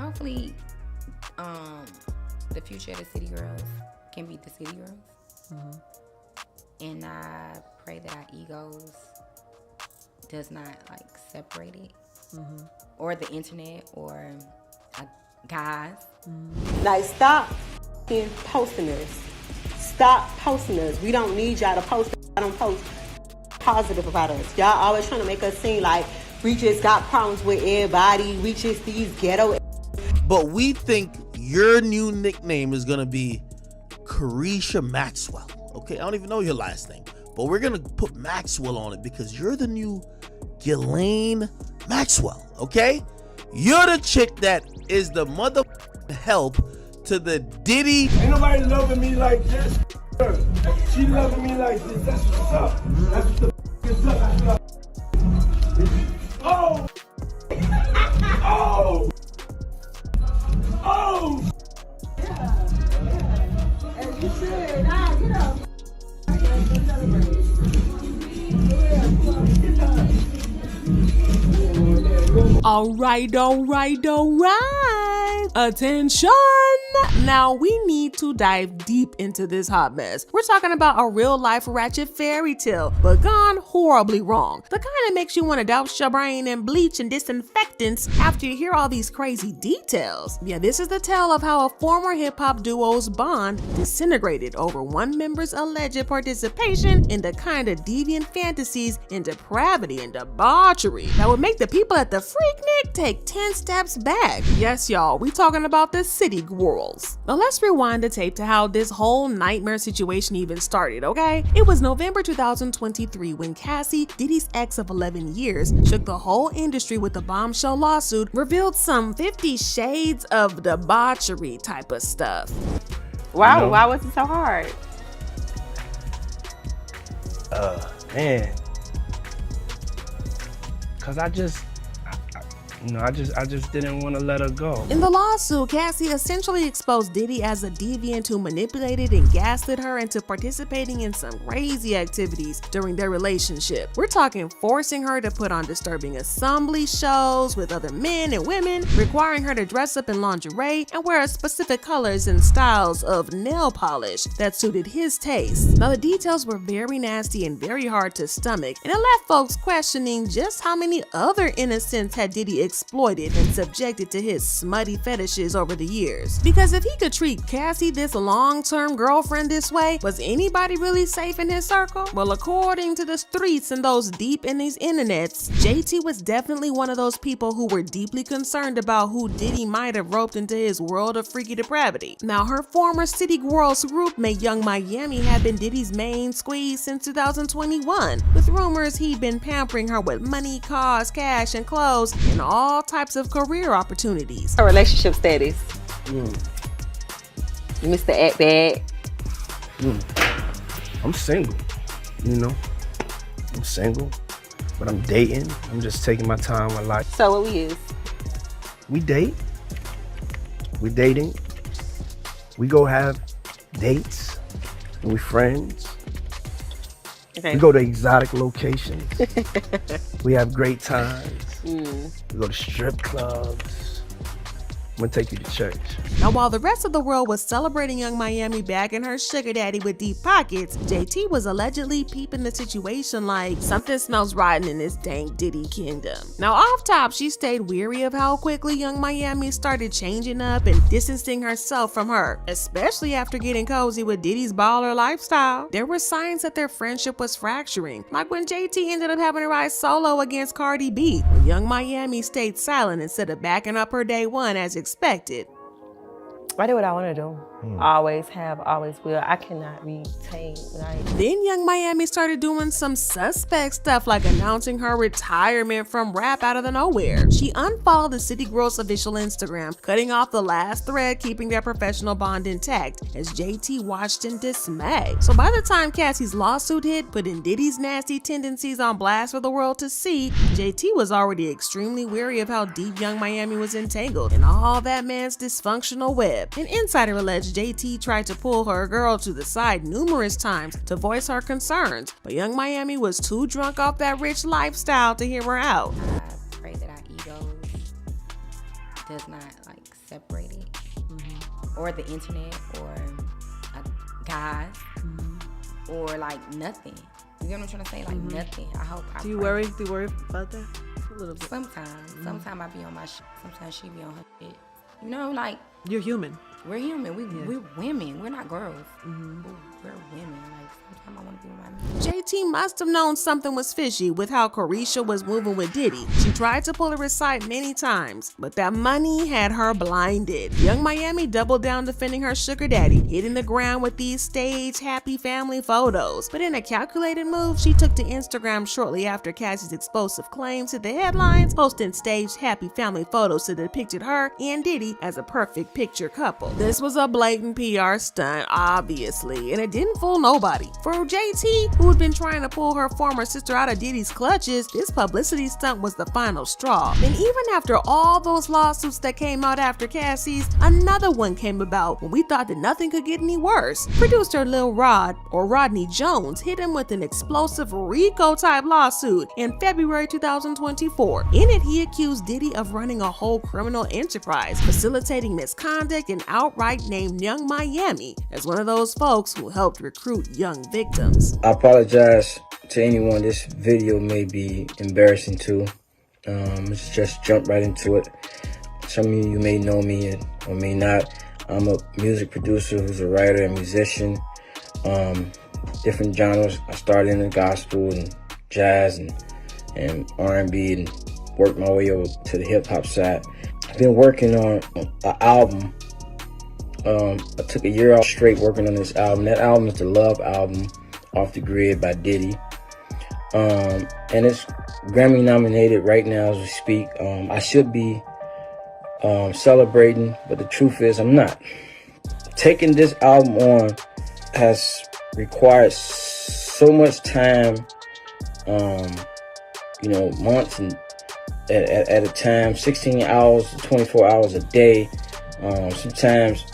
Hopefully, the future of the city girls can be the city girls. And I pray that our egos does not like separate it, or the internet, or guys. Like, stop posting us. Stop posting us. We don't need y'all to post. I don't post positive about us. Y'all always trying to make us seem like we just got problems with everybody. We just these ghetto. But we think your new nickname is gonna be Carisha Maxwell. Okay, I don't even know your last name, but we're gonna put Maxwell on it because you're the new Ghislaine Maxwell. Okay, you're the chick that is the mother help to the Diddy. Ain't nobody loving me like this. She loving me like this. That's what's up. That's what the is up. Oh! Oh! Oh! As you should. Nah, get up. All right. Attention. Now we need to dive deep into this hot mess. We're talking about a real life ratchet fairy tale, but gone horribly wrong. The kind that makes you want to douse your brain in bleach and disinfectants after you hear all these crazy details. Yeah, this is the tale of how a former hip hop duo's bond disintegrated over one member's alleged participation in the kind of deviant fantasies and depravity and debauchery that would make the people at the Freaknik take 10 steps back. Yes, y'all, we talking about the city girls. Now let's rewind the tape to how this whole nightmare situation even started, okay? It was November 2023 when Cassie, Diddy's ex of 11 years, shook the whole industry with a bombshell lawsuit, revealed some 50 shades of debauchery type of stuff. Wow, why was it so hard? Man. Cause I just didn't want to let her go. In the lawsuit, Cassie essentially exposed Diddy as a deviant who manipulated and gaslit her into participating in some crazy activities during their relationship. We're talking forcing her to put on disturbing assembly shows with other men and women, requiring her to dress up in lingerie and wear specific colors and styles of nail polish that suited his taste. Now the details were very nasty and very hard to stomach, and it left folks questioning just how many other innocents had Diddy exploited and subjected to his smutty fetishes over the years. Because if he could treat Cassie, this long-term girlfriend, this way, was anybody really safe in his circle? Well, according to the streets and those deep in these internets, JT was definitely one of those people who were deeply concerned about who Diddy might have roped into his world of freaky depravity. Now, her former City Girls roommate Young Miami had been Diddy's main squeeze since 2021, with rumors he'd been pampering her with money, cars, cash, and clothes, and all types of career opportunities. Her relationship status. Mr. Act Bad. I'm single, you know. I'm single, but I'm dating. I'm just taking my time with life. So what we is? We date. We dating. We go have dates. We friends. Okay. We go to exotic locations. We have great times. We go to strip clubs. I'm gonna take you to church. Now, while the rest of the world was celebrating Young Miami bagging her sugar daddy with deep pockets, JT was allegedly peeping the situation like something smells rotten in this dang Diddy kingdom. Now, off top, she stayed weary of how quickly Young Miami started changing up and distancing herself from her, especially after getting cozy with Diddy's baller lifestyle. There were signs that their friendship was fracturing, like when JT ended up having to ride solo against Cardi B, when Young Miami stayed silent instead of backing up her day one as expected. I do what I want to do. Always have, always will. I cannot be tamed. Then Young Miami started doing some suspect stuff like announcing her retirement from rap out of the nowhere. She unfollowed the City Girls official Instagram, cutting off the last thread, keeping their professional bond intact, as JT watched in dismay. So by the time Cassie's lawsuit hit, putting Diddy's nasty tendencies on blast for the world to see, JT was already extremely wary of how deep Young Miami was entangled in all that man's dysfunctional web. An insider alleged JT tried to pull her girl to the side numerous times to voice her concerns, but Young Miami was too drunk off that rich lifestyle to hear her out. I pray that our egos does not like separate it, or the internet, or guys, or like nothing. You get what I'm trying to say? Like nothing. Do you worry about that? A little bit. Sometimes I be on my shit. Sometimes she be on her shit. You know, like You're human. we're human. We're women. We're not girls. We're women. Like sometimes I want to be with my man. JT must have known something was fishy with how Carisha was moving with Diddy. She tried to pull her aside many times, but that money had her blinded. Young Miami doubled down defending her sugar daddy, hitting the ground with these staged happy family photos. But in a calculated move, she took to Instagram shortly after Cassie's explosive claims to the headlines, posting staged happy family photos that depicted her and Diddy as a perfect picture couple. This was a blatant PR stunt, obviously, and it didn't fool nobody. For JT, who had been trying to pull her former sister out of Diddy's clutches, this publicity stunt was the final straw. And even after all those lawsuits that came out after Cassie's, another one came about when we thought that nothing could get any worse. Producer Lil Rod, or Rodney Jones, hit him with an explosive RICO-type lawsuit in February 2024. In it, he accused Diddy of running a whole criminal enterprise, facilitating misconduct, and outright named Young Miami as one of those folks who helped recruit young victims. I apologize to anyone this video may be embarrassing to. Let's just jump right into it. Some of you may know me or may not. I'm a music producer who's a writer and musician. Different genres. I started in the gospel and jazz and R&B and worked my way over to the hip hop side. I've been working on an album. I took a year off straight working on this album. That album is the Love album, Off the Grid by Diddy. And it's Grammy nominated right now as we speak. I should be celebrating, but the truth is I'm not. Taking this album on has required so much time, months and at a time, 16 hours to 24 hours a day. Sometimes,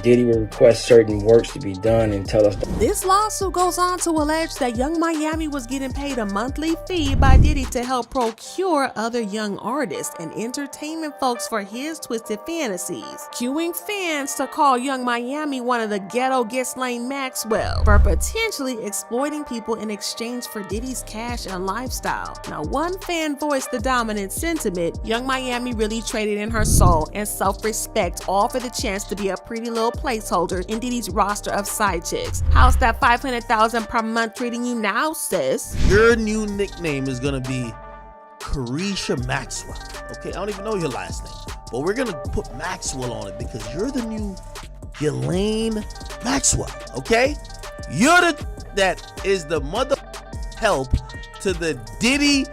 Diddy would request certain works to be done and tell us. This lawsuit goes on to allege that Young Miami was getting paid a monthly fee by Diddy to help procure other young artists and entertainment folks for his twisted fantasies, cueing fans to call Young Miami one of the ghetto Ghislaine Maxwell for potentially exploiting people in exchange for Diddy's cash and lifestyle. Now, one fan voiced the dominant sentiment: Young Miami really traded in her soul and self-respect all for the chance to be a pretty little placeholder in Diddy's roster of side chicks. How's that $500,000 per month treating you now, sis? Your new nickname is gonna be Carisha Maxwell. Okay, I don't even know your last name, but we're gonna put Maxwell on it because you're the new Ghislaine Maxwell. Okay, you're that is the mother help to the Diddy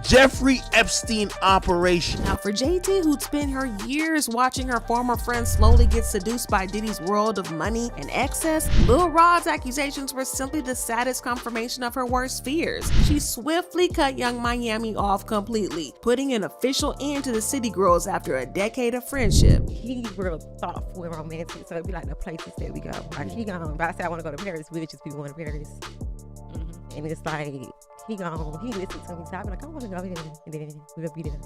Jeffrey Epstein operation. Now, for JT, who'd spent her years watching her former friend slowly get seduced by Diddy's world of money and excess, Lil Rod's accusations were simply the saddest confirmation of her worst fears. She swiftly cut Young Miami off completely, putting an official end to the City Girls after a decade of friendship. He's real thoughtful and romantic, so it'd be like the places that we go. Like, he gone, if I say I want to go to Paris, we'll just be going to Paris. And it's like, he listens to me, so I be like, I want to go here, and then we'll be there.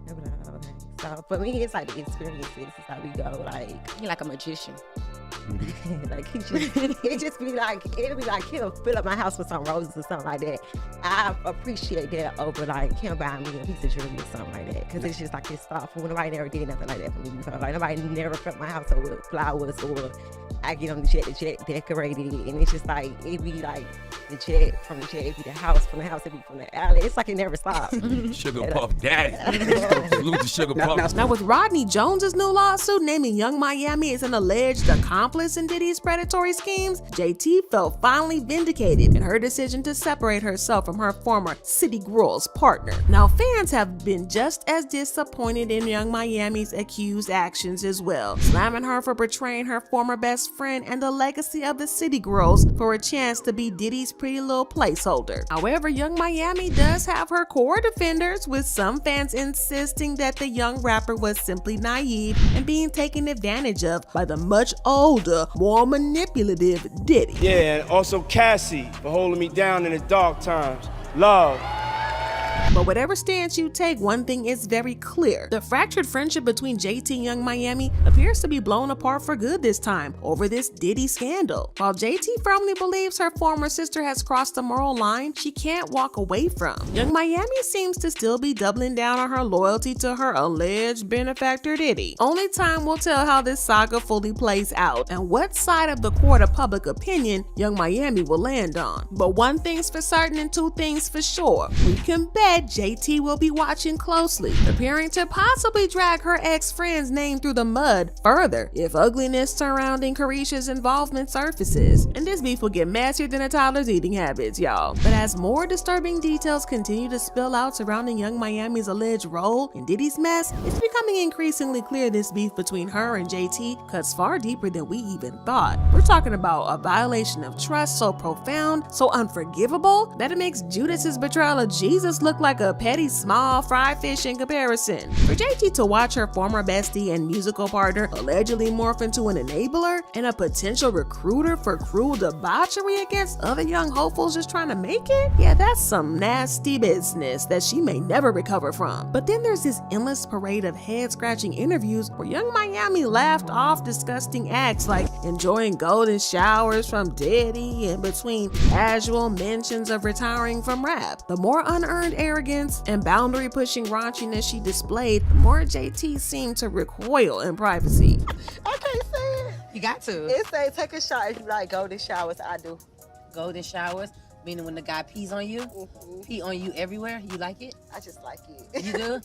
I'll be like, okay. So for me, it's like the experiences. It's how we go. Like, He like a magician. like it just be like, it'll be like he'll fill up my house with some roses or something like that. I appreciate that over like him buying me a piece of jewelry or something like that, because it's just like it's thoughtful. Nobody never did nothing like that for me before. Like nobody never filled my house up with flowers, or I get on the jet decorated, and it's just like it be like the jet, from the jet, it be the house, from the house, it be from the alley. It's like it never stops. Sugar Puff Daddy. Salute to Sugar Puff. Now, with Rodney Jones's new lawsuit naming Young Miami as an alleged accomplice in Diddy's predatory schemes, JT felt finally vindicated in her decision to separate herself from her former City Girls partner. Now, fans have been just as disappointed in Young Miami's accused actions as well, slamming her for betraying her former best friend and the legacy of the City Girls for a chance to be Diddy's pretty little placeholder. However, Young Miami does have her core defenders, with some fans insisting that the young rapper was simply naive and being taken advantage of by the much older, more manipulative Diddy. Yeah, and also Cassie for holding me down in the dark times. Love. rap. But whatever stance you take, one thing is very clear. The fractured friendship between JT and Young Miami appears to be blown apart for good this time over this Diddy scandal. While JT firmly believes her former sister has crossed the moral line she can't walk away from, Young Miami seems to still be doubling down on her loyalty to her alleged benefactor Diddy. Only time will tell how this saga fully plays out and what side of the court of public opinion Young Miami will land on. But one thing's for certain and two things for sure. We can bet JT will be watching closely, preparing to possibly drag her ex-friend's name through the mud further if ugliness surrounding Carisha's involvement surfaces. And this beef will get messier than a toddler's eating habits, y'all. But as more disturbing details continue to spill out surrounding Young Miami's alleged role in Diddy's mess, it's becoming increasingly clear this beef between her and JT cuts far deeper than we even thought. We're talking about a violation of trust so profound, so unforgivable, that it makes Judas's betrayal of Jesus look like a petty small fried fish in comparison. For JT to watch her former bestie and musical partner allegedly morph into an enabler and a potential recruiter for cruel debauchery against other young hopefuls just trying to make it, yeah, that's some nasty business that she may never recover from. But then there's this endless parade of head-scratching interviews where Young Miami laughed off disgusting acts like enjoying golden showers from Diddy in between casual mentions of retiring from rap. The more unearned arrogance and boundary-pushing raunchiness she displayed, the more JT seemed to recoil in privacy. I can't say it. You got to. It say take a shower if you like golden showers. I do. Golden showers, meaning when the guy pees on you, pee on you everywhere, you like it? I just like it. You do?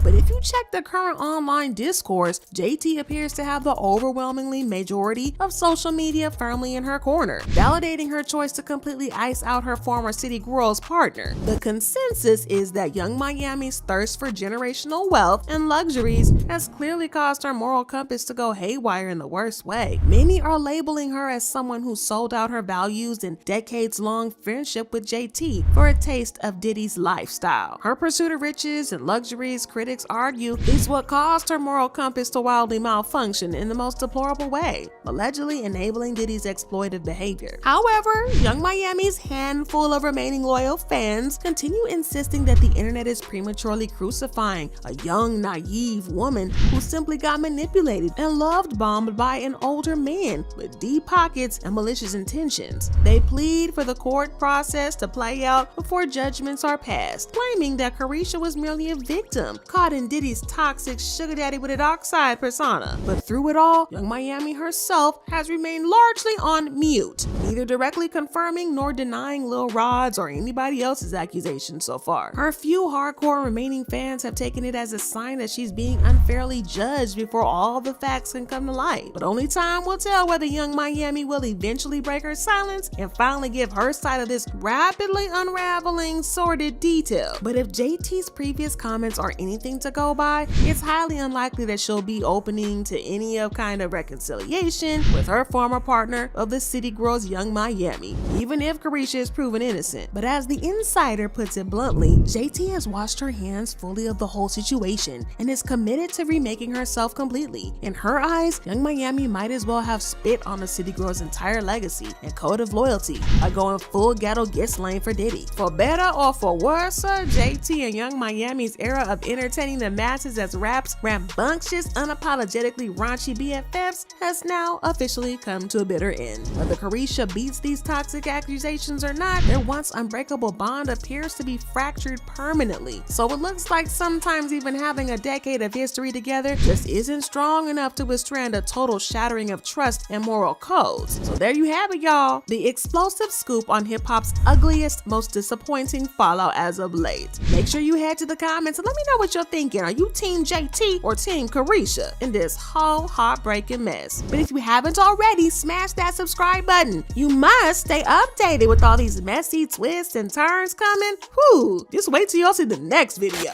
But if you check the current online discourse, JT appears to have the overwhelmingly majority of social media firmly in her corner, validating her choice to completely ice out her former City Girls partner. The consensus is that Young Miami's thirst for generational wealth and luxuries has clearly caused her moral compass to go haywire in the worst way. Many are labeling her as someone who sold out her values and decades-long friendship with JT for a taste of Diddy's lifestyle. Her pursuit of riches and luxuries, critics argue, is what caused her moral compass to wildly malfunction in the most deplorable way, allegedly enabling Diddy's exploitive behavior. However, Young Miami's handful of remaining loyal fans continue insisting that the internet is prematurely crucifying a young, naive woman who simply got manipulated and love-bombed by an older man with deep pockets and malicious intentions. They plead for the court process to play out before judgments are passed, claiming that Carisha was merely a victim caught in Diddy's toxic sugar daddy with a dark side persona. But through it all, Young Miami herself has remained largely on mute, neither directly confirming nor denying Lil Rod's or anybody else's accusations so far. Her few hardcore remaining fans have taken it as a sign that she's being unfairly judged before all the facts can come to light. But only time will tell whether Young Miami will eventually break her silence and finally give her side of this rapidly unraveling sordid detail. But if JT's previous comments are anything to go by, it's highly unlikely that she'll be opening to any kind of reconciliation with her former partner of the City Girls Young Miami, even if Carisha is proven innocent. But as the insider puts it bluntly, JT has washed her hands fully of the whole situation and is committed to remaking herself completely. In her eyes, Young Miami might as well have spit on the City Girls' entire legacy and code of loyalty by going full ghetto gets lane for Diddy. For better or for worse, JT and Young Miami's era of entertaining the masses as rap's rambunctious, unapologetically raunchy BFFs has now officially come to a bitter end. Whether Carisha beats these toxic accusations or not, their once unbreakable bond appears to be fractured permanently. So it looks like sometimes even having a decade of history together just isn't strong enough to withstand a total shattering of trust and moral codes. So there you have it, y'all. The explosive scoop on hip-hop's ugliest, most disappointing fallout as of late. Make sure you head to the comments and let me know what you're thinking. Are you Team JT or Team Carisha in this whole heartbreaking mess? But if you haven't already, smash that subscribe button. You must stay updated with all these messy twists and turns coming. Whew, just wait till y'all see the next video.